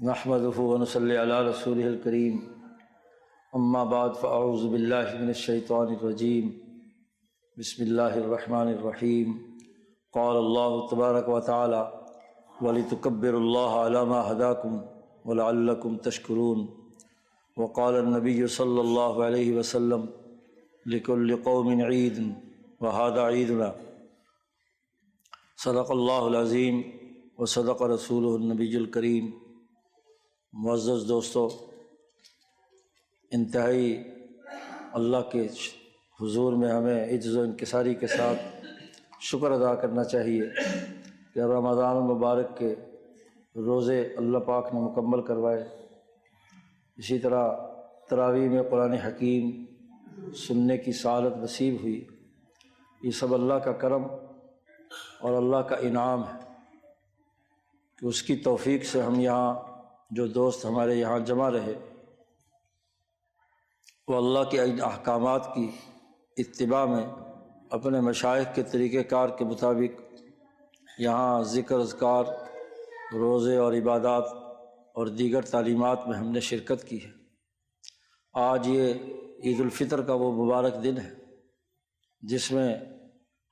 نحمده ونصلی علی رسولہ الکریم اما بعد فاعوذ باللہ من الشیطان الرجیم بسم اللہ الرحمن الرحیم قال اللہ تبارک و تعالی وَلِتُكَبِّرُوا اللَّهَ عَلَى مَا هَدَاكُمْ وَلَعَلَّكُمْ تَشْكُرُونَ وقال النبی صلی اللہ علیہ وسلم لِكُلِّ قَوْمٍ عِيدٌ وَهَذَا عِيدُنَا صدق اللہ العظیم وصدق رسولہ النبی الکریم۔ معزز دوستو، انتہائی اللہ کے حضور میں ہمیں عجز و انکساری کے ساتھ شکر ادا کرنا چاہیے کہ رمضان المبارک کے روزے اللہ پاک نے مکمل کروائے۔ اسی طرح تراویح میں قرآن حکیم سننے کی سعادت نصیب ہوئی۔ یہ سب اللہ کا کرم اور اللہ کا انعام ہے کہ اس کی توفیق سے ہم یہاں جو دوست ہمارے یہاں جمع رہے، وہ اللہ کے احکامات کی اتباع میں اپنے مشائخ کے طریقہ کار کے مطابق یہاں ذکر اذکار، روزے اور عبادات اور دیگر تعلیمات میں ہم نے شرکت کی ہے۔ آج یہ عید الفطر کا وہ مبارک دن ہے جس میں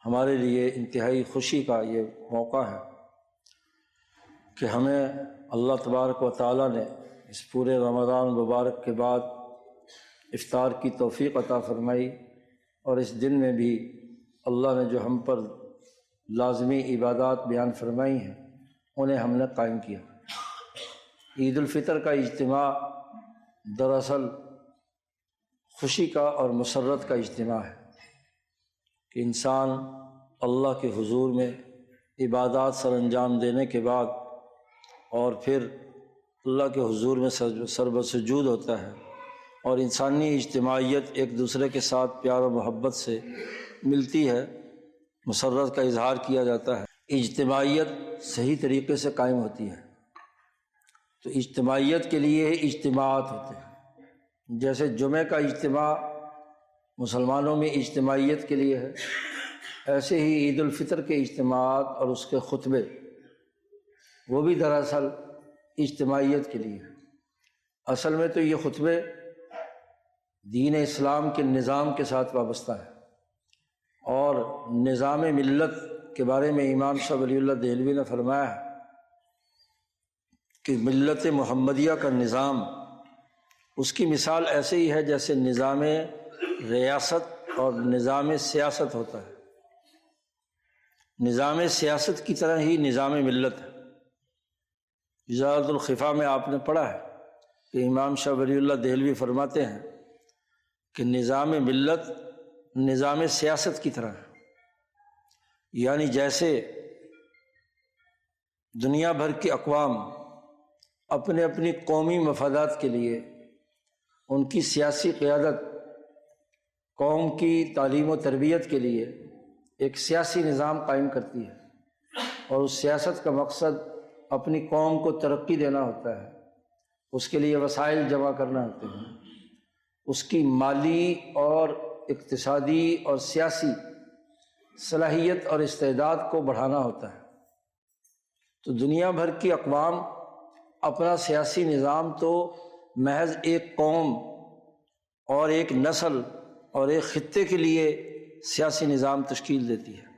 ہمارے لیے انتہائی خوشی کا یہ موقع ہے کہ ہمیں اللہ تبارک و تعالیٰ نے اس پورے رمضان مبارک کے بعد افطار کی توفیق عطا فرمائی، اور اس دن میں بھی اللہ نے جو ہم پر لازمی عبادات بیان فرمائی ہیں انہیں ہم نے قائم کیا۔ عید الفطر کا اجتماع دراصل خوشی کا اور مسرت کا اجتماع ہے کہ انسان اللہ کے حضور میں عبادات سر انجام دینے کے بعد اور پھر اللہ کے حضور میں سرب سجود ہوتا ہے، اور انسانی اجتماعیت ایک دوسرے کے ساتھ پیار و محبت سے ملتی ہے، مسرت کا اظہار کیا جاتا ہے۔ اجتماعیت صحیح طریقے سے قائم ہوتی ہے تو اجتماعیت کے لیے اجتماعات ہوتے ہیں۔ جیسے جمعہ کا اجتماع مسلمانوں میں اجتماعیت کے لیے ہے، ایسے ہی عید الفطر کے اجتماعات اور اس کے خطبے وہ بھی دراصل اجتماعیت کے لیے ہے۔ اصل میں تو یہ خطبے دین اسلام کے نظام کے ساتھ وابستہ ہے، اور نظام ملت کے بارے میں امام شاہ ولی اللہ دہلوی نے فرمایا ہے کہ ملت محمدیہ کا نظام اس کی مثال ایسے ہی ہے جیسے نظام ریاست اور نظام سیاست ہوتا ہے۔ نظام سیاست کی طرح ہی نظام ملت ہے۔ اجازت الخفا میں آپ نے پڑھا ہے کہ امام شاہ ولی اللہ دہلوی فرماتے ہیں کہ نظام ملت نظام سیاست کی طرح ہے، یعنی جیسے دنیا بھر کی اقوام اپنے اپنی قومی مفادات کے لیے ان کی سیاسی قیادت، قوم کی تعلیم و تربیت کے لیے ایک سیاسی نظام قائم کرتی ہے، اور اس سیاست کا مقصد اپنی قوم کو ترقی دینا ہوتا ہے، اس کے لیے وسائل جمع کرنا ہوتے ہیں، اس کی مالی اور اقتصادی اور سیاسی صلاحیت اور استعداد کو بڑھانا ہوتا ہے۔ تو دنیا بھر کی اقوام اپنا سیاسی نظام تو محض ایک قوم اور ایک نسل اور ایک خطے کے لیے سیاسی نظام تشکیل دیتی ہے،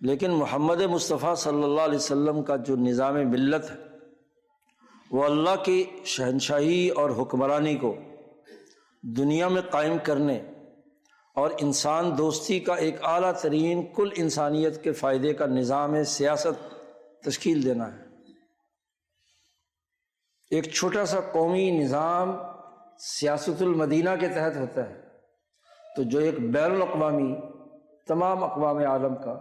لیکن محمد مصطفیٰ صلی اللہ علیہ وسلم کا جو نظام ملت ہے وہ اللہ کی شہنشاہی اور حکمرانی کو دنیا میں قائم کرنے اور انسان دوستی کا ایک اعلیٰ ترین کل انسانیت کے فائدے کا نظام سیاست تشکیل دینا ہے۔ ایک چھوٹا سا قومی نظام سیاست المدینہ کے تحت ہوتا ہے، تو جو ایک بین الاقوامی تمام اقوام عالم کا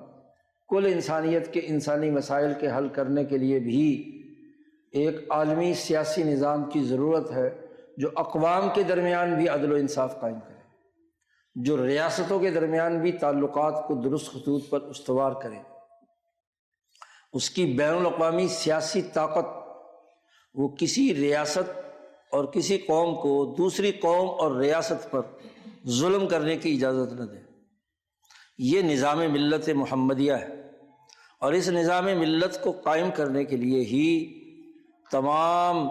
کل انسانیت کے انسانی مسائل کے حل کرنے کے لیے بھی ایک عالمی سیاسی نظام کی ضرورت ہے جو اقوام کے درمیان بھی عدل و انصاف قائم کرے، جو ریاستوں کے درمیان بھی تعلقات کو درست خطوط پر استوار کرے۔ اس کی بین الاقوامی سیاسی طاقت وہ کسی ریاست اور کسی قوم کو دوسری قوم اور ریاست پر ظلم کرنے کی اجازت نہ دے۔ یہ نظام ملت محمدیہ ہے، اور اس نظام ملت کو قائم کرنے کے لیے ہی تمام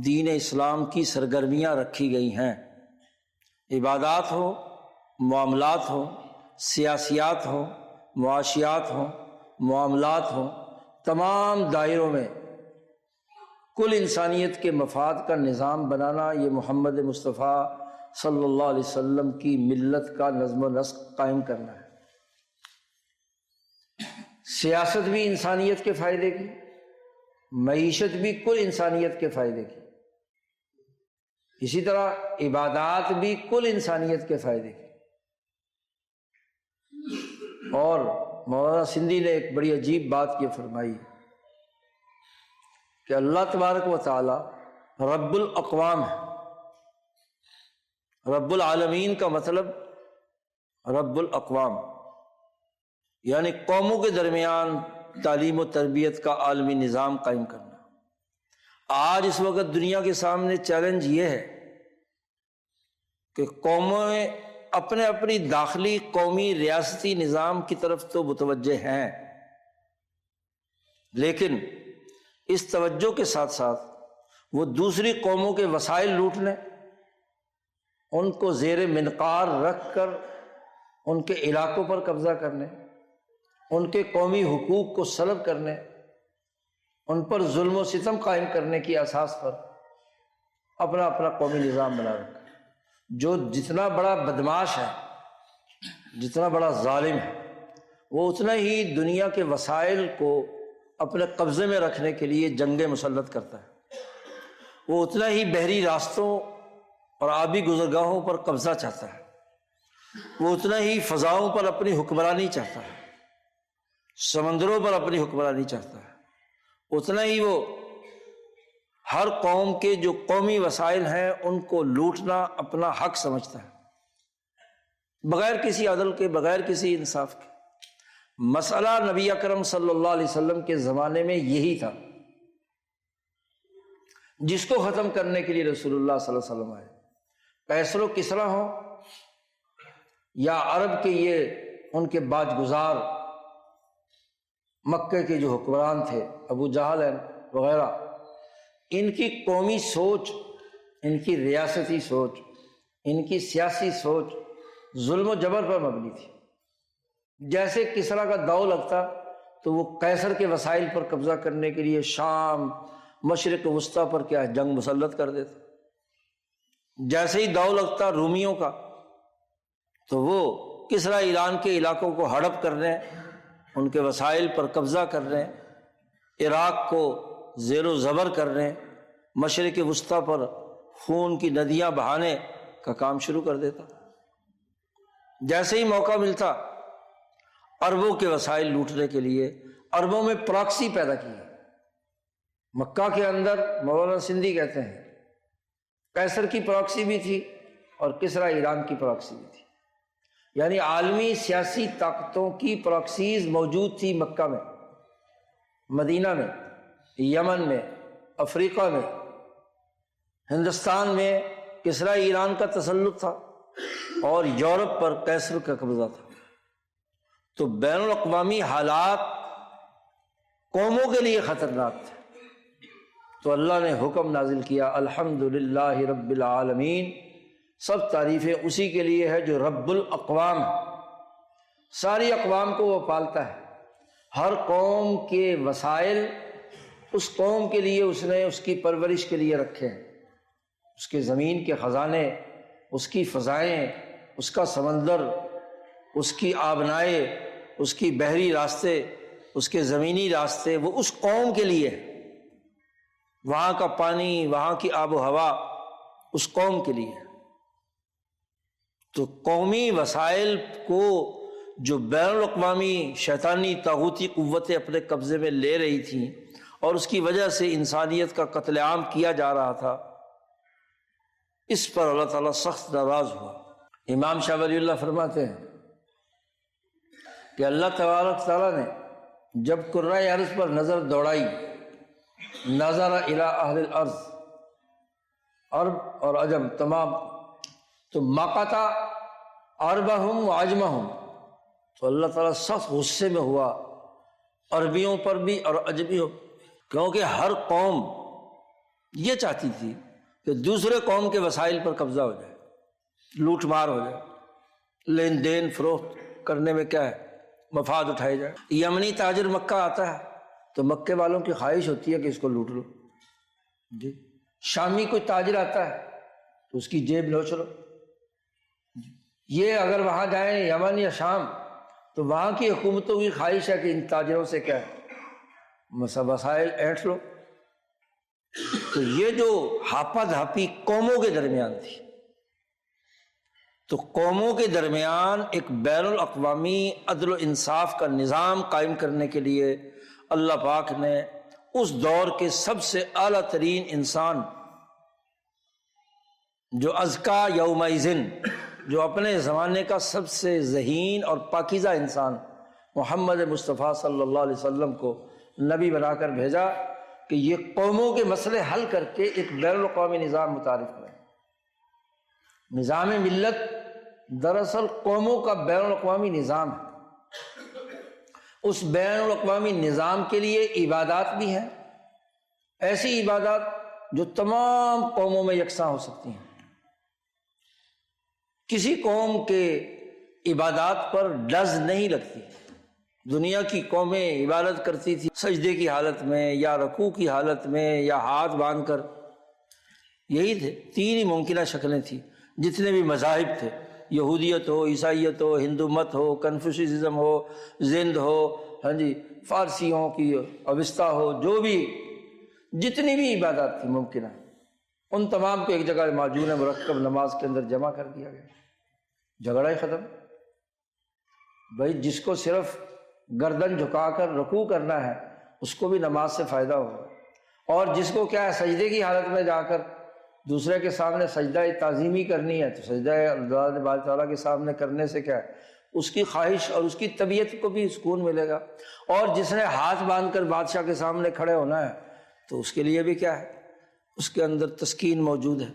دین اسلام کی سرگرمیاں رکھی گئی ہیں، عبادات ہوں، معاملات ہوں، سیاسیات ہوں، معاشیات ہوں، معاملات ہوں، تمام دائروں میں کل انسانیت کے مفاد کا نظام بنانا، یہ محمد مصطفیٰ صلی اللہ علیہ وسلم کی ملت کا نظم و نسق قائم کرنا ہے۔ سیاست بھی انسانیت کے فائدے کی، معیشت بھی کل انسانیت کے فائدے کی، اسی طرح عبادات بھی کل انسانیت کے فائدے کی۔ اور مولانا سندھی نے ایک بڑی عجیب بات یہ فرمائی کہ اللہ تبارک و تعالی رب الاقوام ہے۔ رب العالمین کا مطلب رب الاقوام، یعنی قوموں کے درمیان تعلیم و تربیت کا عالمی نظام قائم کرنا۔ آج اس وقت دنیا کے سامنے چیلنج یہ ہے کہ قومیں اپنے اپنی داخلی قومی ریاستی نظام کی طرف تو متوجہ ہیں، لیکن اس توجہ کے ساتھ ساتھ وہ دوسری قوموں کے وسائل لوٹنے، ان کو زیر منقار رکھ کر ان کے علاقوں پر قبضہ کرنے، ان کے قومی حقوق کو سلب کرنے، ان پر ظلم و ستم قائم کرنے کی اساس پر اپنا اپنا قومی نظام بنا رکھا۔ جو جتنا بڑا بدماش ہے، جتنا بڑا ظالم ہے، وہ اتنا ہی دنیا کے وسائل کو اپنے قبضے میں رکھنے کے لیے جنگیں مسلط کرتا ہے، وہ اتنا ہی بحری راستوں اور آبی گزرگاہوں پر قبضہ چاہتا ہے، وہ اتنا ہی فضاؤں پر اپنی حکمرانی چاہتا ہے، سمندروں پر اپنی حکمرانی چاہتا ہے، اتنا ہی وہ ہر قوم کے جو قومی وسائل ہیں ان کو لوٹنا اپنا حق سمجھتا ہے، بغیر کسی عدل کے، بغیر کسی انصاف کے۔ مسئلہ نبی اکرم صلی اللہ علیہ وسلم کے زمانے میں یہی تھا، جس کو ختم کرنے کے لیے رسول اللہ صلی اللہ علیہ وسلم آئے۔ قیصر و کسریٰ ہوں یا عرب کے یہ ان کے باج گزار مکے کے جو حکمران تھے، ابو جہل وغیرہ، ان کی قومی سوچ، ان کی ریاستی سوچ، ان کی سیاسی سوچ ظلم و جبر پر مبنی تھی۔ جیسے کسریٰ کا داؤ لگتا تو وہ قیصر کے وسائل پر قبضہ کرنے کے لیے شام، مشرق وسطیٰ پر کیا جنگ مسلط کر دیتا۔ جیسے ہی داؤ لگتا رومیوں کا تو وہ کسریٰ ایران کے علاقوں کو ہڑپ کرنے، ان کے وسائل پر قبضہ کرنے، عراق کو زیر و زبر کرنے، مشرق وسطیٰ پر خون کی ندیاں بہانے کا کام شروع کر دیتا۔ جیسے ہی موقع ملتا عربوں کے وسائل لوٹنے کے لیے عربوں میں پراکسی پیدا کی۔ مکہ کے اندر مولانا سندھی کہتے ہیں قیصر کی پراکسی بھی تھی اور کسریٰ ایران کی پراکسی بھی تھی، یعنی عالمی سیاسی طاقتوں کی پراکسیز موجود تھی مکہ میں، مدینہ میں، یمن میں، افریقہ میں، ہندوستان میں کسریٰ ایران کا تسلط تھا اور یورپ پر قیصر کا قبضہ تھا۔ تو بین الاقوامی حالات قوموں کے لیے خطرناک تھے، تو اللہ نے حکم نازل کیا الحمدللہ رب العالمین، سب تعریفیں اسی کے لیے ہے جو رب الاقوام ہے، ساری اقوام کو وہ پالتا ہے، ہر قوم کے وسائل اس قوم کے لیے اس نے اس کی پرورش کے لیے رکھے ہیں، اس کے زمین کے خزانے، اس کی فضائیں، اس کا سمندر، اس کی آبنائے، اس کی بحری راستے، اس کے زمینی راستے، وہ اس قوم کے لیے ہے، وہاں کا پانی، وہاں کی آب و ہوا اس قوم کے لیے ہے۔ تو قومی وسائل کو جو بین الاقوامی شیطانی طاغوتی قوتیں اپنے قبضے میں لے رہی تھیں اور اس کی وجہ سے انسانیت کا قتل عام کیا جا رہا تھا، اس پر اللہ تعالیٰ سخت ناراض ہوا۔ امام شاہ ولی اللہ فرماتے ہیں کہ اللہ تبارک تعالیٰ نے جب کرۂ ارض پر نظر دوڑائی، نظر الی اہل الارض، عرب اور عجم تمام، تو مقتا عربہم و عجمہم، تو اللہ تعالیٰ سخت غصے میں ہوا عربیوں پر بھی اور عجمیوں، کیونکہ ہر قوم یہ چاہتی تھی کہ دوسرے قوم کے وسائل پر قبضہ ہو جائے، لوٹ مار ہو جائے، لین دین فروخت کرنے میں کیا ہے مفاد اٹھائے جائے۔ یمنی تاجر مکہ آتا ہے تو مکے والوں کی خواہش ہوتی ہے کہ اس کو لوٹ لو، جی۔ شامی کوئی تاجر آتا ہے تو اس کی جیب نوچ لو۔ یہ اگر وہاں جائیں یمن یا شام تو وہاں کی حکومتوں کی خواہش ہے کہ ان تاجروں سے کیا ہے وسائل اینٹھ لو۔ تو یہ جو ہاپا دھاپی قوموں کے درمیان تھی، تو قوموں کے درمیان ایک بین الاقوامی عدل و انصاف کا نظام قائم کرنے کے لیے اللہ پاک نے اس دور کے سب سے اعلیٰ ترین انسان جو ازکا یومئذن، جو اپنے زمانے کا سب سے ذہین اور پاکیزہ انسان محمد مصطفیٰ صلی اللہ علیہ وسلم کو نبی بنا کر بھیجا کہ یہ قوموں کے مسئلے حل کر کے ایک بین الاقوامی نظام متعارف کریں۔ نظام ملت دراصل قوموں کا بین الاقوامی نظام ہے۔ اس بین الاقوامی نظام کے لیے عبادات بھی ہیں، ایسی عبادات جو تمام قوموں میں یکساں ہو سکتی ہیں۔ کسی قوم کے عبادات پر ڈز نہیں لگتی۔ دنیا کی قومیں عبادت کرتی تھی سجدے کی حالت میں یا رکوع کی حالت میں یا ہاتھ باندھ کر، یہی تھے، تین ہی ممکنہ شکلیں تھیں۔ جتنے بھی مذاہب تھے، یہودیت ہو، عیسائیت ہو، ہندو مت ہو، کنفیوشزم ہو، زند ہو، ہاں جی، فارسیوں کی اوسطا ہو، جو بھی جتنی بھی عبادات تھی ممکنہ، ان تمام کو ایک جگہ معجون مرکب نماز کے اندر جمع کر دیا گیا۔ جھگڑا ہی ختم۔ بھائی جس کو صرف گردن جھکا کر رکوع کرنا ہے اس کو بھی نماز سے فائدہ ہوگا، اور جس کو کیا ہے سجدے کی حالت میں جا کر دوسرے کے سامنے سجدہ تعظیمی کرنی ہے تو سجدہ اللہ تعالیٰ کے سامنے کرنے سے کیا ہے اس کی خواہش اور اس کی طبیعت کو بھی سکون ملے گا، اور جس نے ہاتھ باندھ کر بادشاہ کے سامنے کھڑے ہونا ہے تو اس کے لیے بھی کیا ہے اس کے اندر تسکین موجود ہے۔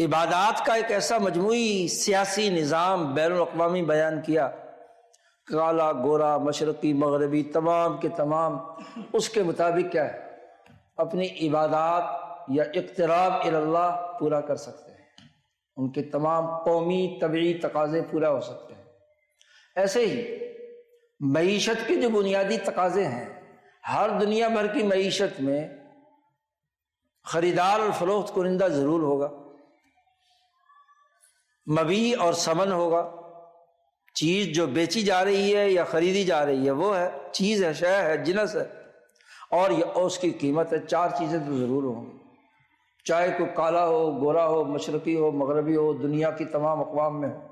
عبادات کا ایک ایسا مجموعی سیاسی نظام بین الاقوامی بیان کیا، کالا گورا مشرقی مغربی تمام کے تمام اس کے مطابق کیا ہے اپنی عبادات یا اقتراب الی اللہ پورا کر سکتے ہیں، ان کے تمام قومی طبعی تقاضے پورا ہو سکتے ہیں۔ ایسے ہی معیشت کے جو بنیادی تقاضے ہیں، ہر دنیا بھر کی معیشت میں خریدار اور فروخت کنندہ ضرور ہوگا، مبیع اور ثمن ہوگا، چیز جو بیچی جا رہی ہے یا خریدی جا رہی ہے وہ ہے، چیز ہے، شے ہے، جنس ہے، اور اس کی قیمت ہے۔ چار چیزیں تو ضرور ہوں گی، چاہے کوئی کالا ہو، گورا ہو، مشرقی ہو، مغربی ہو، دنیا کی تمام اقوام میں ہو۔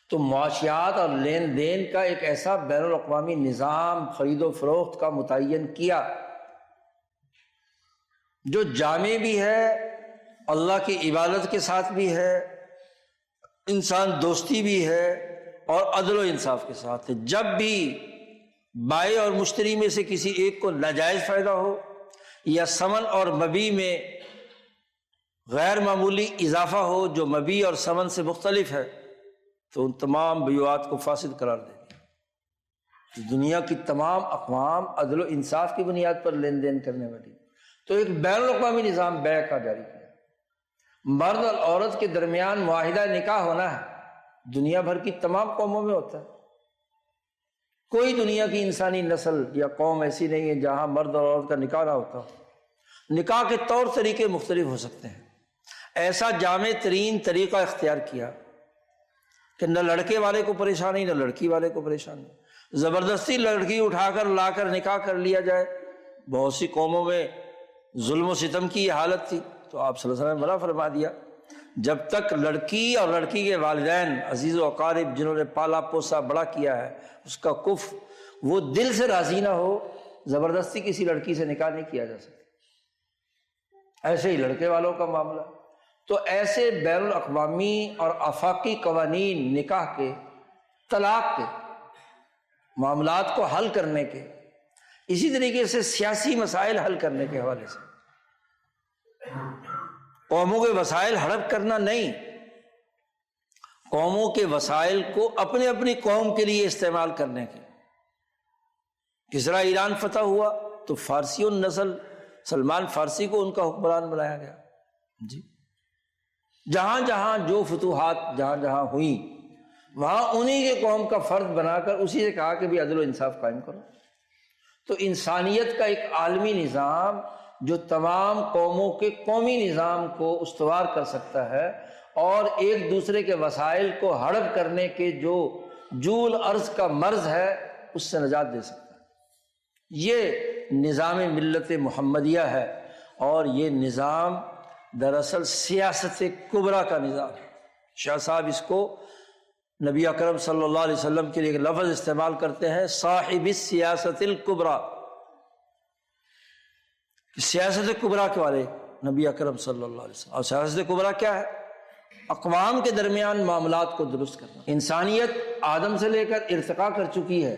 تو معاشیات اور لین دین کا ایک ایسا بین الاقوامی نظام خرید و فروخت کا متعین کیا جو جامع بھی ہے، اللہ کی عبادت کے ساتھ بھی ہے، انسان دوستی بھی ہے، اور عدل و انصاف کے ساتھ ہے۔ جب بھی بائع اور مشتری میں سے کسی ایک کو ناجائز فائدہ ہو یا ثمن اور مبیع میں غیر معمولی اضافہ ہو جو مبیع اور ثمن سے مختلف ہے تو ان تمام بیعات کو فاسد قرار دے دیا۔ دنیا کی تمام اقوام عدل و انصاف کی بنیاد پر لین دین کرنے والی، تو ایک بین الاقوامی نظام بیع کا جاری کیا۔ مرد اور عورت کے درمیان معاہدہ نکاح ہونا ہے، دنیا بھر کی تمام قوموں میں ہوتا ہے۔ کوئی دنیا کی انسانی نسل یا قوم ایسی نہیں ہے جہاں مرد اور عورت کا نکاح نہ ہوتا ہو۔ نکاح کے طور طریقے مختلف ہو سکتے ہیں۔ ایسا جامع ترین طریقہ اختیار کیا کہ نہ لڑکے والے کو پریشانی نہ لڑکی والے کو پریشانی، زبردستی لڑکی اٹھا کر لا کر نکاح کر لیا جائے۔ بہت سی قوموں میں ظلم و ستم کی یہ حالت تھی، تو آپ صلی اللہ علیہ وسلم نے منع فرما دیا، جب تک لڑکی اور لڑکی کے والدین عزیز و اقارب جنہوں نے پالا پوسا بڑا کیا ہے اس کا کف وہ دل سے راضی نہ ہو، زبردستی کسی لڑکی سے نکاح نہیں کیا جا سکتا۔ ایسے ہی لڑکے والوں کا معاملہ، تو ایسے بین الاقوامی اور آفاقی قوانین نکاح کے، طلاق کے معاملات کو حل کرنے کے، اسی طریقے سے سیاسی مسائل حل کرنے کے حوالے سے قوموں کے وسائل ہڑپ کرنا نہیں، قوموں کے وسائل کو اپنے اپنی قوم کے لیے استعمال کرنے کے۔ کسرا ایران فتح ہوا تو فارسی النسل سلمان فارسی کو ان کا حکمران بنایا گیا۔ جی جہاں جہاں جو فتوحات جہاں جہاں ہوئیں وہاں انہی کے قوم کا فرد بنا کر اسی سے کہا کہ بھی عدل و انصاف قائم کرو۔ تو انسانیت کا ایک عالمی نظام جو تمام قوموں کے قومی نظام کو استوار کر سکتا ہے اور ایک دوسرے کے وسائل کو ہڑپ کرنے کے جو جول ارض کا مرض ہے اس سے نجات دے سکتا ہے، یہ نظام ملت محمدیہ ہے۔ اور یہ نظام دراصل سیاست کبریٰ کا نظام ہے۔ شاہ صاحب اس کو نبی اکرم صلی اللہ علیہ وسلم کے لیے ایک لفظ استعمال کرتے ہیں، صاحب السیاست الکبریٰ، سیاست کبریٰ کے والے نبی اکرم صلی اللہ علیہ وسلم۔ اور سیاست کبریٰ کیا ہے؟ اقوام کے درمیان معاملات کو درست کرنا۔ انسانیت آدم سے لے کر ارتقا کر چکی ہے،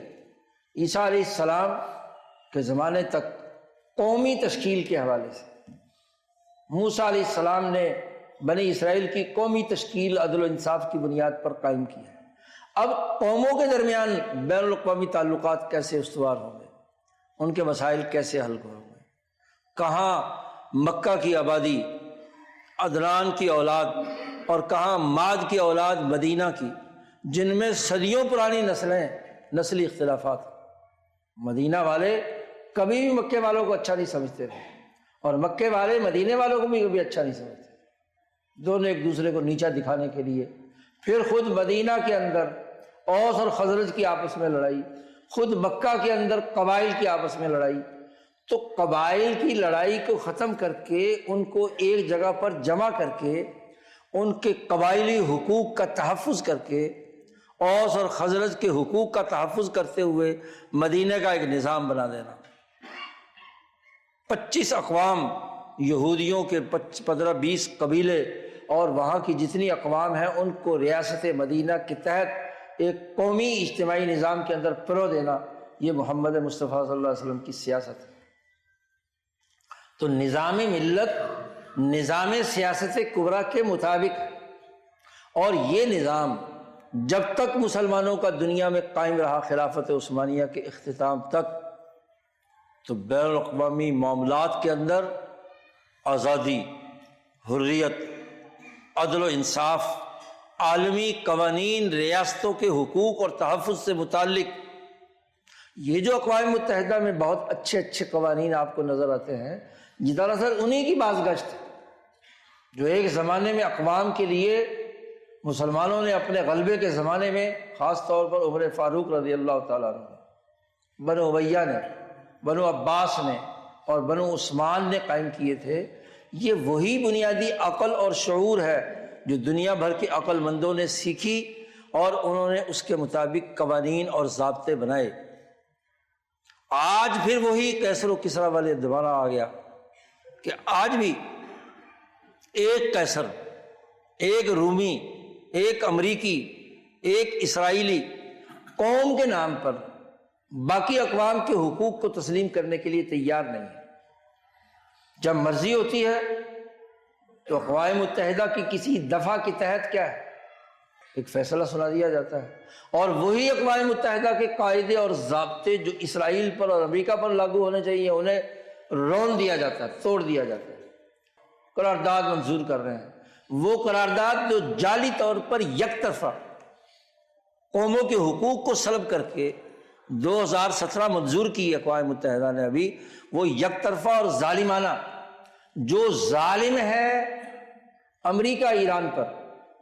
عیسیٰ علیہ السلام کے زمانے تک قومی تشکیل کے حوالے سے موسیٰ علیہ السلام نے بنی اسرائیل کی قومی تشکیل عدل و انصاف کی بنیاد پر قائم کی ہے۔ اب قوموں کے درمیان بین الاقوامی تعلقات کیسے استوار ہوں گے، ان کے مسائل کیسے حل ہوں گے، کہاں مکہ کی آبادی عدنان کی اولاد اور کہاں ماد کی اولاد مدینہ کی، جن میں صدیوں پرانی نسلی اختلافات۔ مدینہ والے کبھی بھی مکے والوں کو اچھا نہیں سمجھتے تھے اور مکے والے مدینے والوں کو بھی کبھی اچھا نہیں سمجھتے، دونوں ایک دوسرے کو نیچا دکھانے کے لیے۔ پھر خود مدینہ کے اندر اوس اور خزرج کی آپس میں لڑائی، خود مکہ کے اندر قبائل کی آپس میں لڑائی۔ تو قبائل کی لڑائی کو ختم کر کے ان کو ایک جگہ پر جمع کر کے ان کے قبائلی حقوق کا تحفظ کر کے اوس اور خزرج کے حقوق کا تحفظ کرتے ہوئے مدینہ کا ایک نظام بنا دینا۔ 25 اقوام یہودیوں کے 15-20 قبیلے اور وہاں کی جتنی اقوام ہیں ان کو ریاست مدینہ کے تحت ایک قومی اجتماعی نظام کے اندر پرو دینا، یہ محمد مصطفیٰ صلی اللہ علیہ وسلم کی سیاست ہے۔ تو نظام ملت نظام سیاست کبریٰ کے مطابق ہے، اور یہ نظام جب تک مسلمانوں کا دنیا میں قائم رہا خلافت عثمانیہ کے اختتام تک، تو بین الاقوامی معاملات کے اندر آزادی، حریت، عدل و انصاف، عالمی قوانین، ریاستوں کے حقوق اور تحفظ سے متعلق یہ جو اقوام متحدہ میں بہت اچھے اچھے قوانین آپ کو نظر آتے ہیں، یہ دراصل انہی کی بازگشت ہے جو ایک زمانے میں اقوام کے لیے مسلمانوں نے اپنے غلبے کے زمانے میں، خاص طور پر عمر فاروق رضی اللہ تعالیٰ عنہ، بنو امیہ نے، بنو عباس نے اور بنو عثمان نے قائم کیے تھے۔ یہ وہی بنیادی عقل اور شعور ہے جو دنیا بھر کے عقل مندوں نے سیکھی اور انہوں نے اس کے مطابق قوانین اور ضابطے بنائے۔ آج پھر وہی کیسر و کسریٰ والے دوبارہ آ گیا کہ آج بھی ایک کیسر، ایک رومی، ایک امریکی، ایک اسرائیلی قوم کے نام پر باقی اقوام کے حقوق کو تسلیم کرنے کے لیے تیار نہیں ہے۔ جب مرضی ہوتی ہے تو اقوام متحدہ کی کسی دفعہ کے تحت کیا ہے، ایک فیصلہ سنا دیا جاتا ہے، اور وہی اقوام متحدہ کے قاعدے اور ضابطے جو اسرائیل پر اور امریکہ پر لاگو ہونے چاہیے انہیں رون دیا جاتا ہے، توڑ دیا جاتا ہے، قرارداد منظور کر رہے ہیں۔ وہ قرارداد جو جعلی طور پر یک طرفہ قوموں کے حقوق کو سلب کر کے 2017 منظور کی اقوام متحدہ نے، ابھی وہ یک طرفہ اور ظالمانہ، جو ظالم ہے امریکہ ایران پر،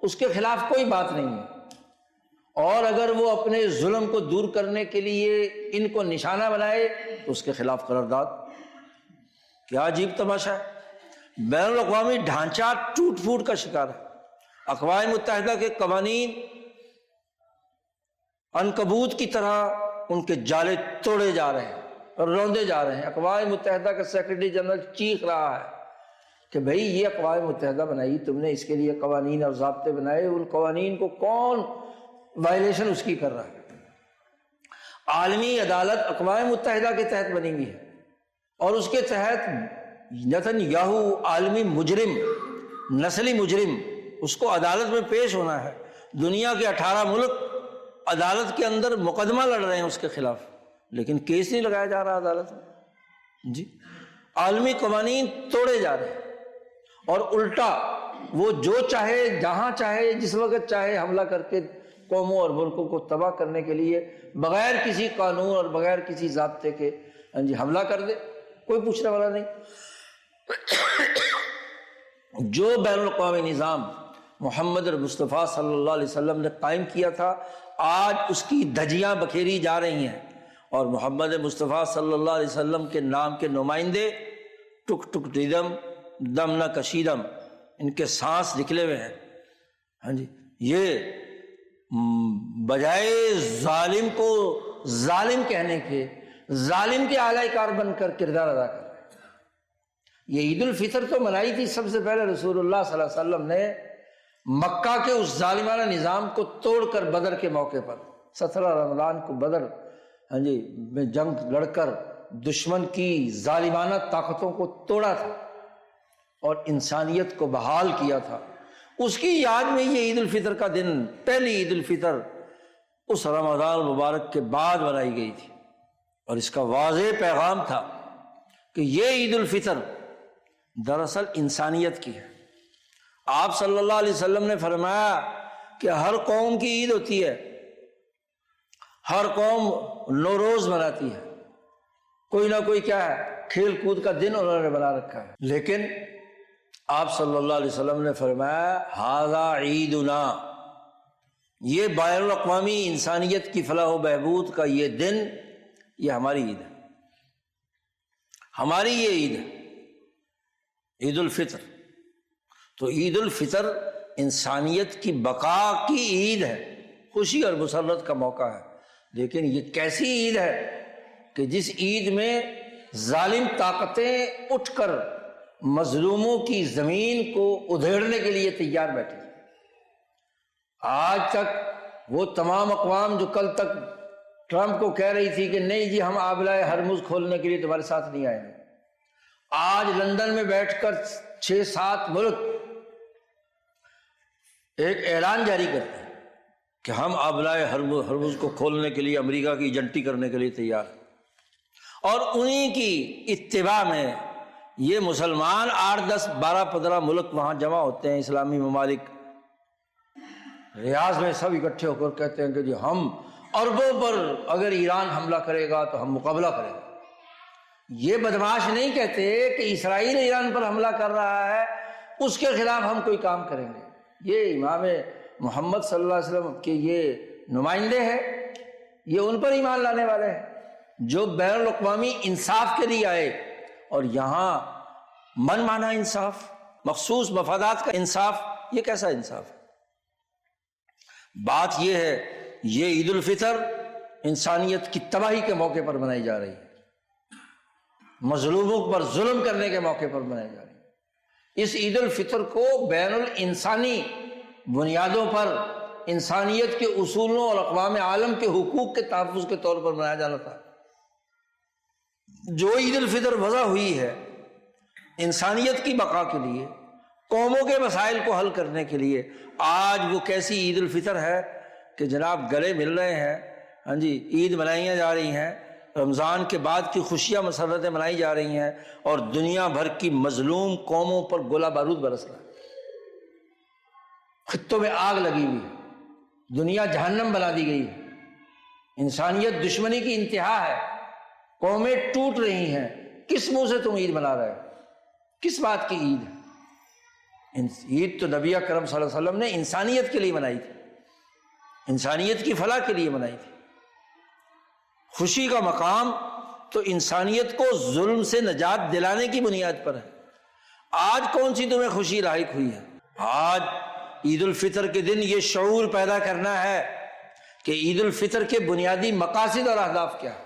اس کے خلاف کوئی بات نہیں ہے، اور اگر وہ اپنے ظلم کو دور کرنے کے لیے ان کو نشانہ بنائے تو اس کے خلاف قرارداد۔ کیا عجیب تماشا ہے، بین الاقوامی ڈھانچہ ٹوٹ پھوٹ کا شکار ہے۔ اقوام متحدہ کے قوانین عنکبوت کی طرح ان کے جالے توڑے جا رہے ہیں اور روندے جا رہے ہیں۔ اقوام متحدہ کا سیکرٹری جنرل چیخ رہا ہے کہ بھئی یہ اقوام متحدہ بنائی تم نے، اس کے لیے قوانین اور ضابطے بنائے، ان قوانین کو کون وائلیشن اس کی کر رہا ہے؟ عالمی عدالت اقوام متحدہ کے تحت بنی ہوئی ہے اور اس کے تحت نتن یاہو عالمی مجرم، نسلی مجرم، اس کو عدالت میں پیش ہونا ہے۔ دنیا کے 18 ملک عدالت کے اندر مقدمہ لڑ رہے ہیں اس کے خلاف، لیکن کیس نہیں لگایا جا رہا عدالت میں۔ جی، عالمی قوانین توڑے جا رہے ہیں، اور الٹا وہ جو چاہے جہاں چاہے جس وقت چاہے حملہ کر کے قوموں اور ملکوں کو تباہ کرنے کے لیے بغیر کسی قانون اور بغیر کسی ضابطے کے حملہ کر دے، کوئی پوچھنے والا نہیں۔ جو بین الاقوامی نظام محمد مصطفیٰ صلی اللہ علیہ وسلم نے قائم کیا تھا، آج اس کی دھجیاں بکھیری جا رہی ہیں، اور محمد مصطفیٰ صلی اللہ علیہ وسلم کے نام کے نمائندے ٹک ٹک ٹیدم دم نہ کشیدم، ان کے سانس نکلے ہوئے ہیں۔ ہاں جی، یہ بجائے ظالم کو ظالم کہنے کے، ظالم کے اعلی کار بن کر کردار ادا کر رہے ہیں۔ یہ عید الفطر تو منائی تھی سب سے پہلے رسول اللہ صلی اللہ علیہ وسلم نے مکہ کے اس ظالمانہ نظام کو توڑ کر بدر کے موقع پر 17 رمضان کو بدر میں جنگ لڑ کر دشمن کی ظالمانہ طاقتوں کو توڑا تھا اور انسانیت کو بحال کیا تھا۔ اس کی یاد میں یہ عید الفطر کا دن، پہلی عید الفطر اس رمضان مبارک کے بعد منائی گئی تھی، اور اس کا واضح پیغام تھا کہ یہ عید الفطر دراصل انسانیت کی ہے۔ آپ صلی اللہ علیہ وسلم نے فرمایا کہ ہر قوم کی عید ہوتی ہے، ہر قوم نوروز مناتی ہے، کوئی نہ کوئی کیا ہے کھیل کود کا دن انہوں نے بنا رکھا ہے، لیکن آپ صلی اللہ علیہ وسلم نے فرمایا ھذا عیدنا، یہ بین الاقوامی انسانیت کی فلاح و بہبود کا یہ دن، یہ ہماری عید ہے، ہماری یہ عید ہے عید الفطر۔ تو عید الفطر انسانیت کی بقا کی عید ہے، خوشی اور مسرت کا موقع ہے، لیکن یہ کیسی عید ہے کہ جس عید میں ظالم طاقتیں اٹھ کر مظلوموں کی زمین کو ادھیڑنے کے لیے تیار بیٹھی۔ آج تک وہ تمام اقوام جو کل تک ٹرمپ کو کہہ رہی تھی کہ نہیں جی ہم آبلائے ہرمز کھولنے کے لیے تمہارے ساتھ نہیں آئیں گے، آج لندن میں بیٹھ کر 6-7 ملک ایک اعلان جاری کرتے ہیں کہ ہم آبلائے ہرمز کو کھولنے کے لیے امریکہ کی ایجنٹی کرنے کے لیے تیار ہیں، اور انہی کی اتباع میں یہ مسلمان 8, 10, 12, 15 ملک وہاں جمع ہوتے ہیں، اسلامی ممالک ریاض میں سب اکٹھے ہو کر کہتے ہیں کہ جی ہم عربوں پر اگر ایران حملہ کرے گا تو ہم مقابلہ کریں گے۔ یہ بدماش نہیں کہتے کہ اسرائیل ایران پر حملہ کر رہا ہے اس کے خلاف ہم کوئی کام کریں گے۔ یہ امام محمد صلی اللہ علیہ وسلم کے یہ نمائندے ہیں، یہ ان پر ایمان لانے والے ہیں جو بین الاقوامی انصاف کے لیے آئے، اور یہاں من مانا انصاف، مخصوص مفادات کا انصاف، یہ کیسا انصاف ہے؟ بات یہ ہے یہ عید الفطر انسانیت کی تباہی کے موقع پر منائی جا رہی ہے، مظلوموں پر ظلم کرنے کے موقع پر منائی جا رہی ہے۔ اس عید الفطر کو بین الانسانی بنیادوں پر انسانیت کے اصولوں اور اقوام عالم کے حقوق کے تحفظ کے طور پر منایا جانا تھا۔ جو عید الفطر وضع ہوئی ہے انسانیت کی بقا کے لیے، قوموں کے مسائل کو حل کرنے کے لیے، آج وہ کیسی عید الفطر ہے کہ جناب گلے مل رہے ہیں، ہاں جی عید منائی جا رہی ہیں، رمضان کے بعد کی خوشیاں مسرتیں منائی جا رہی ہیں، اور دنیا بھر کی مظلوم قوموں پر گولہ بارود برس رہا ہے، خطوں میں آگ لگی ہوئی ہے، دنیا جہنم بنا دی گئی ہے، انسانیت دشمنی کی انتہا ہے، قومیں ٹوٹ رہی ہیں۔ کس منہ سے تم عید منا رہے ہو؟ کس بات کی عید ہے؟ عید تو نبی اکرم صلی اللہ علیہ وسلم نے انسانیت کے لیے منائی تھی، انسانیت کی فلاح کے لیے منائی تھی۔ خوشی کا مقام تو انسانیت کو ظلم سے نجات دلانے کی بنیاد پر ہے۔ آج کون سی تمہیں خوشی لاحق ہوئی ہے؟ آج عید الفطر کے دن یہ شعور پیدا کرنا ہے کہ عید الفطر کے بنیادی مقاصد اور اہداف کیا ہے۔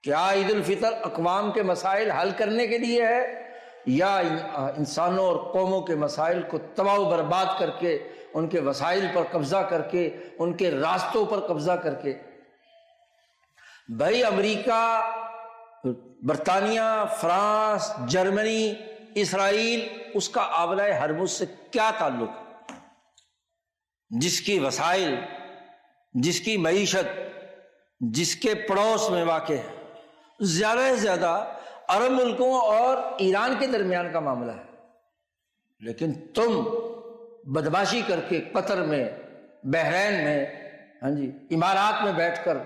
کیا عید الفطر اقوام کے مسائل حل کرنے کے لیے ہے، یا انسانوں اور قوموں کے مسائل کو تباہ و برباد کر کے، ان کے وسائل پر قبضہ کر کے، ان کے راستوں پر قبضہ کر کے؟ بھائی امریکہ، برطانیہ، فرانس، جرمنی، اسرائیل، اس کا آبلائے ہرمز سے کیا تعلق ہے؟ جس کی وسائل، جس کی معیشت، جس کے پڑوس میں واقع ہے، زیادہ سے زیادہ عرب ملکوں اور ایران کے درمیان کا معاملہ ہے، لیکن تم بدماشی کر کے قطر میں، بحرین میں، ہاں جی، امارات میں بیٹھ کر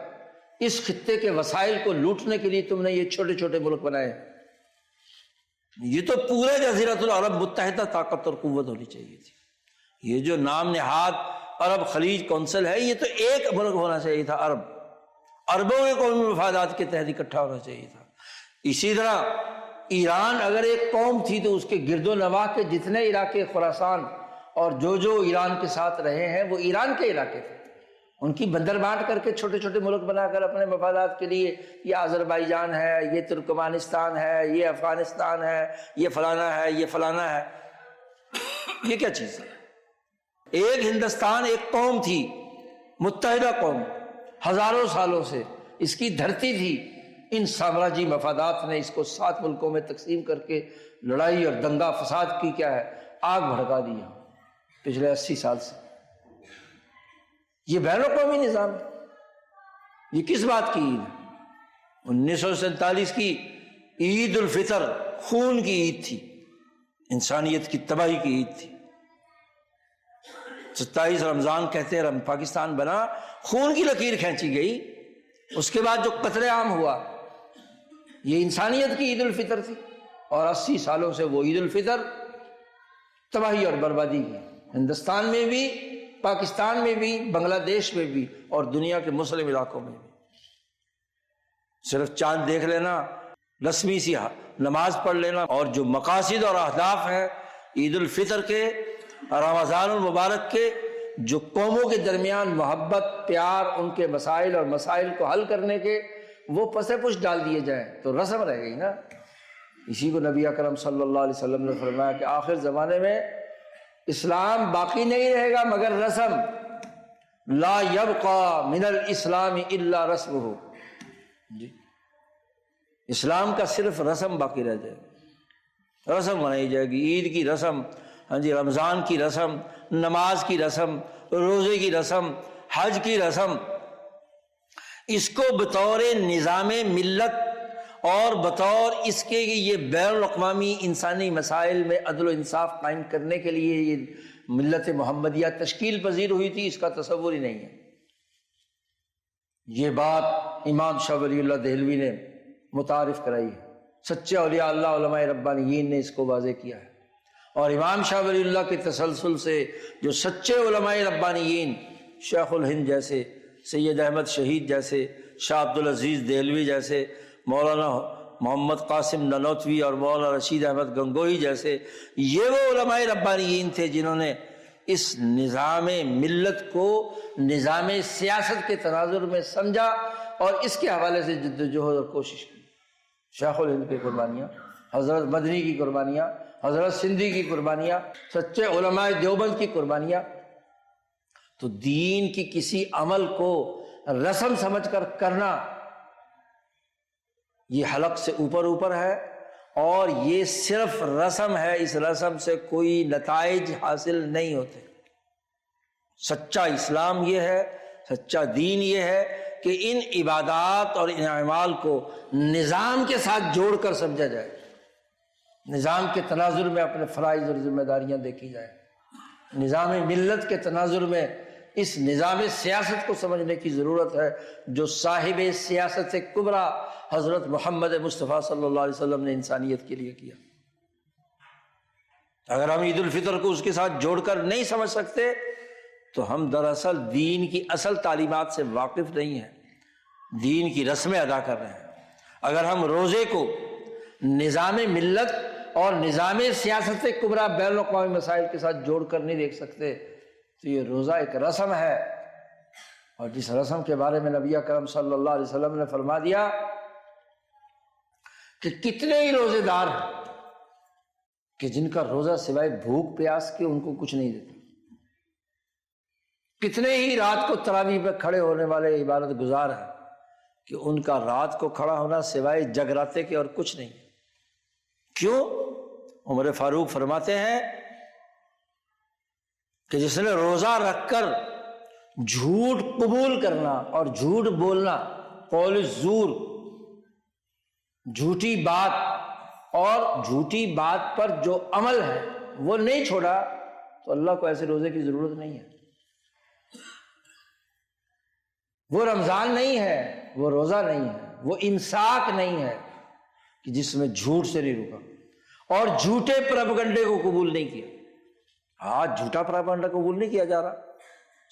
اس خطے کے وسائل کو لوٹنے کے لیے تم نے یہ چھوٹے چھوٹے ملک بنائے۔ یہ تو پورے جزیرۃ العرب متحدہ طاقت اور قوت ہونی چاہیے تھی۔ یہ جو نام نہاد عرب خلیج کونسل ہے، یہ تو ایک ملک ہونا چاہیے تھا، عربوں کے قومی مفادات کے تحت اکٹھا ہونا چاہیے تھا۔ اسی طرح ایران اگر ایک قوم تھی تو اس کے گرد و نواح کے جتنے علاقے خراسان اور جو ایران کے ساتھ رہے ہیں وہ ایران کے علاقے تھے، ان کی بندر بانٹ کر کے چھوٹے چھوٹے ملک بنا کر اپنے مفادات کے لیے، یہ آذربائیجان ہے، یہ ترکمانستان ہے، یہ افغانستان ہے، یہ فلانا ہے، یہ فلانا ہے۔ یہ کیا چیز ہے؟ ایک ہندوستان ایک قوم تھی، متحدہ قوم، ہزاروں سالوں سے اس کی دھرتی تھی۔ ان سامراجی مفادات نے اس کو 7 ملکوں میں تقسیم کر کے لڑائی اور دنگا فساد کی کیا ہے، آگ بھڑکا دیا پچھلے 80 سال سے۔ یہ بین الاقوامی نظام ہے۔ یہ کس بات کی عید ہے؟ 1947 کی عید الفطر خون کی عید تھی، انسانیت کی تباہی کی عید تھی۔ 27 رمضان کہتے ہیں پاکستان بنا، خون کی لکیر کھینچی گئی، اس کے بعد جو قتل عام ہوا یہ انسانیت کی عید الفطر تھی، اور 80 سالوں سے وہ عید الفطر تباہی اور بربادی کی، ہندوستان میں بھی، پاکستان میں بھی، بنگلہ دیش میں بھی، اور دنیا کے مسلم علاقوں میں بھی۔ صرف چاند دیکھ لینا، رسمی سی نماز پڑھ لینا، اور جو مقاصد اور اہداف ہیں عید الفطر کے، رمضان المبارک کے، جو قوموں کے درمیان محبت، پیار، ان کے مسائل اور مسائل کو حل کرنے کے، وہ پس پش ڈال دیے جائیں تو رسم رہ گئی نا۔ اسی کو نبی اکرم صلی اللہ علیہ وسلم نے فرمایا کہ آخر زمانے میں اسلام باقی نہیں رہے گا مگر رسم، لا یبقى من الاسلام الا رسمہ، جی، اسلام کا صرف رسم باقی رہ جائے گا، رسم منائی جائے گی، عید کی رسم، ہاں جی، رمضان کی رسم، نماز کی رسم، روزے کی رسم، حج کی رسم۔ اس کو بطور نظام ملت اور بطور اس کے یہ بین الاقوامی انسانی مسائل میں عدل و انصاف قائم کرنے کے لیے یہ ملت محمدیہ تشکیل پذیر ہوئی تھی، اس کا تصور ہی نہیں ہے۔ یہ بات امام شاہ ولی اللہ دہلوی نے متعارف کرائی ہے، سچے اولیاء اللہ علماء ربانیین نے اس کو واضح کیا ہے، اور امام شاہ ولی اللہ کے تسلسل سے جو سچے علماء ربانیین، شیخ الہند جیسے، سید احمد شہید جیسے، شاہ عبدالعزیز دہلوی جیسے، مولانا محمد قاسم نانوتوی اور مولانا رشید احمد گنگوہی جیسے، یہ وہ علماء ربانیین تھے جنہوں نے اس نظام ملت کو نظام سیاست کے تناظر میں سمجھا اور اس کے حوالے سے جدوجہد اور کوشش کی۔ شیخ الہند کی قربانیاں، حضرت مدنی کی قربانیاں، حضرت سندھی کی قربانیاں، سچے علماء دیوبند کی قربانیاں۔ تو دین کی کسی عمل کو رسم سمجھ کر کرنا یہ حلق سے اوپر ہے، اور یہ صرف رسم ہے، اس رسم سے کوئی نتائج حاصل نہیں ہوتے۔ سچا اسلام یہ ہے، سچا دین یہ ہے کہ ان عبادات اور ان اعمال کو نظام کے ساتھ جوڑ کر سمجھا جائے، نظام کے تناظر میں اپنے فرائض اور ذمہ داریاں دیکھی جائیں، نظام ملت کے تناظر میں اس نظام سیاست کو سمجھنے کی ضرورت ہے جو صاحب سیاست کبریٰ حضرت محمد مصطفیٰ صلی اللہ علیہ وسلم نے انسانیت کے لیے کیا۔ اگر ہم عید الفطر کو اس کے ساتھ جوڑ کر نہیں سمجھ سکتے تو ہم دراصل دین کی اصل تعلیمات سے واقف نہیں ہیں، دین کی رسمیں ادا کر رہے ہیں۔ اگر ہم روزے کو نظام ملت اور نظام سیاست کبریٰ بین الاقوامی مسائل کے ساتھ جوڑ کر نہیں دیکھ سکتے تو یہ روزہ ایک رسم ہے، اور جس رسم کے بارے میں نبی اکرم صلی اللہ علیہ وسلم نے فرما دیا کہ کتنے ہی روزے دار ہیں کہ جن کا روزہ سوائے بھوک پیاس کے ان کو کچھ نہیں دیتا، کتنے ہی رات کو تراویح پہ کھڑے ہونے والے عبادت گزار ہیں کہ ان کا رات کو کھڑا ہونا سوائے جگراتے کے اور کچھ نہیں۔ کیوں؟ عمر فاروق فرماتے ہیں کہ جس نے روزہ رکھ کر جھوٹ قبول کرنا اور جھوٹ بولنا، قول الزور، جھوٹی بات اور جھوٹی بات پر جو عمل ہے وہ نہیں چھوڑا تو اللہ کو ایسے روزے کی ضرورت نہیں ہے۔ وہ رمضان نہیں ہے، وہ روزہ نہیں ہے، وہ امساک نہیں ہے کہ جس میں جھوٹ سے نہیں رکا اور جھوٹے پروپیگنڈے کو قبول نہیں کیا۔ آج جھوٹا پروپیگنڈا قبول نہیں کیا جا رہا،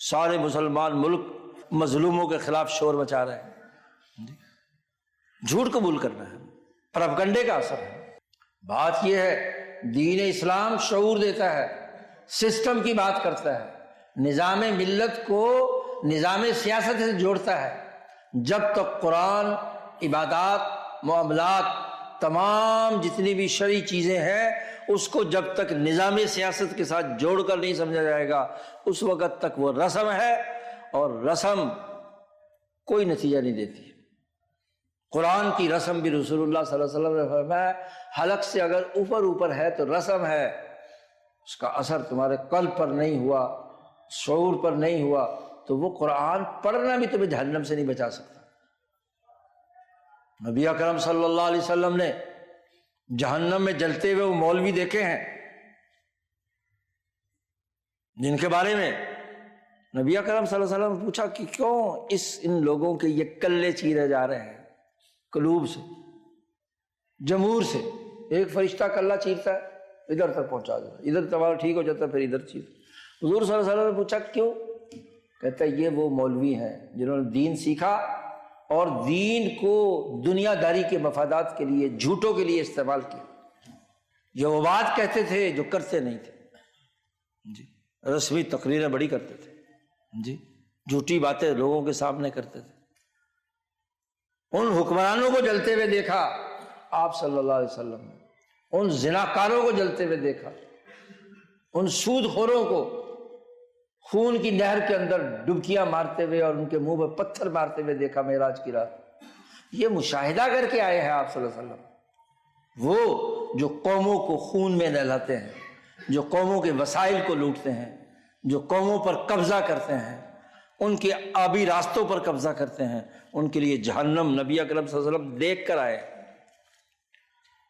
سارے مسلمان ملک مظلوموں کے خلاف شور مچا رہے ہیں۔ جھوٹ قبول کرنا ہے، پروپیگنڈے کا اثر ہے۔ بات یہ ہے دین اسلام شعور دیتا ہے، سسٹم کی بات کرتا ہے، نظام ملت کو نظام سیاست سے جوڑتا ہے۔ جب تک قرآن، عبادات، معاملات، تمام جتنی بھی شرعی چیزیں ہیں اس کو جب تک نظام سیاست کے ساتھ جوڑ کر نہیں سمجھا جائے گا اس وقت تک وہ رسم ہے، اور رسم کوئی نتیجہ نہیں دیتی۔ قرآن کی رسم بھی رسول اللہ صلی اللہ علیہ وسلم نے فرمایا حلق سے اگر اوپر ہے تو رسم ہے، اس کا اثر تمہارے قلب پر نہیں ہوا، شعور پر نہیں ہوا تو وہ قرآن پڑھنا بھی تمہیں جہنم سے نہیں بچا سکتا۔ نبی اکرم صلی اللہ علیہ وسلم نے جہنم میں جلتے ہوئے وہ مولوی دیکھے ہیں جن کے بارے میں نبی اکرم صلی اللہ علیہ وسلم نے پوچھا کہ کیوں ان لوگوں کے یہ کلے چیرے جا رہے ہیں، قلوب سے، جمور سے۔ ایک فرشتہ کلہ چیرتا ہے ادھر تک پہنچا دیتا، ادھر تمہارا ٹھیک ہو جاتا ہے پھر ادھر چیر۔ حضور صلی اللہ علیہ وسلم نے پوچھا کیوں؟ کہتا ہے یہ وہ مولوی ہیں جنہوں نے دین سیکھا اور دین کو دنیا داری کے مفادات کے لیے، جھوٹوں کے لیے استعمال کیا۔ جو وہ بات کہتے تھے جو کرتے نہیں تھے، جی رسمی تقریریں بڑی کرتے تھے، جی جھوٹی باتیں لوگوں کے سامنے کرتے تھے۔ ان حکمرانوں کو جلتے ہوئے دیکھا آپ صلی اللہ علیہ وسلم نے، ان زناکاروں کو جلتے ہوئے دیکھا، ان سود خوروں کو خون کی نہر کے اندر ڈبکیاں مارتے ہوئے اور ان کے منہ پہ پتھر مارتے ہوئے دیکھا معراج کی رات۔ یہ مشاہدہ کر کے آئے ہیں آپ صلی اللہ علیہ وسلم، وہ جو قوموں کو خون میں نہلاتے ہیں، جو قوموں کے وسائل کو لوٹتے ہیں، جو قوموں پر قبضہ کرتے ہیں، ان کے آبی راستوں پر قبضہ کرتے ہیں، ان کے لیے جہنم نبی اکرم صلی اللہ علیہ وسلم دیکھ کر آئے۔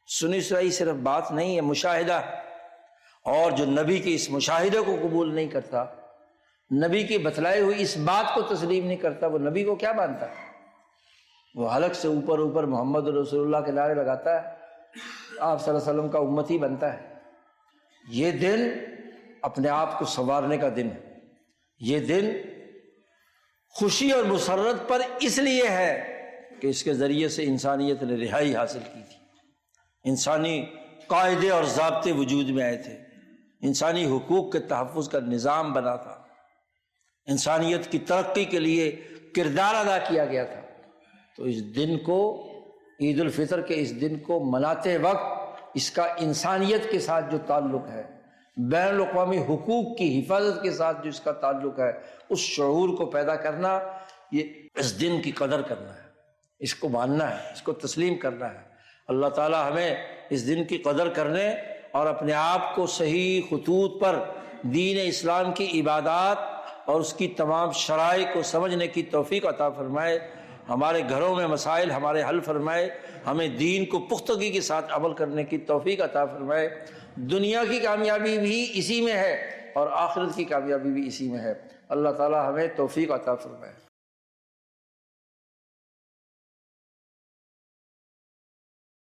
سنی سنائی صرف بات نہیں ہے، مشاہدہ۔ اور جو نبی کے اس مشاہدے کو قبول نہیں کرتا، نبی کی بتلائی ہوئی اس بات کو تسلیم نہیں کرتا، وہ نبی کو کیا مانتا ہے؟ وہ حلق سے اوپر محمد رسول اللہ کے نعرے لگاتا ہے، آپ صلی اللہ علیہ وسلم کا امتی بنتا ہے۔ یہ دن اپنے آپ کو سنوارنے کا دن ہے، یہ دن خوشی اور مسرت پر اس لیے ہے کہ اس کے ذریعے سے انسانیت نے رہائی حاصل کی تھی، انسانی قاعدے اور ضابطے وجود میں آئے تھے، انسانی حقوق کے تحفظ کا نظام بنا تھا، انسانیت کی ترقی کے لیے کردار ادا کیا گیا تھا۔ تو اس دن کو، عید الفطر کے اس دن کو مناتے وقت اس کا انسانیت کے ساتھ جو تعلق ہے، بین الاقوامی حقوق کی حفاظت کے ساتھ جو اس کا تعلق ہے، اس شعور کو پیدا کرنا، یہ اس دن کی قدر کرنا ہے، اس کو ماننا ہے، اس کو تسلیم کرنا ہے۔ اللہ تعالی ہمیں اس دن کی قدر کرنے اور اپنے آپ کو صحیح خطوط پر دین اسلام کی عبادات اور اس کی تمام شرائع کو سمجھنے کی توفیق عطا فرمائے، ہمارے گھروں میں مسائل ہمارے حل فرمائے، ہمیں دین کو پختگی کے ساتھ عمل کرنے کی توفیق عطا فرمائے۔ دنیا کی کامیابی بھی اسی میں ہے اور آخرت کی کامیابی بھی اسی میں ہے۔ اللہ تعالی ہمیں توفیق عطا فرمائے۔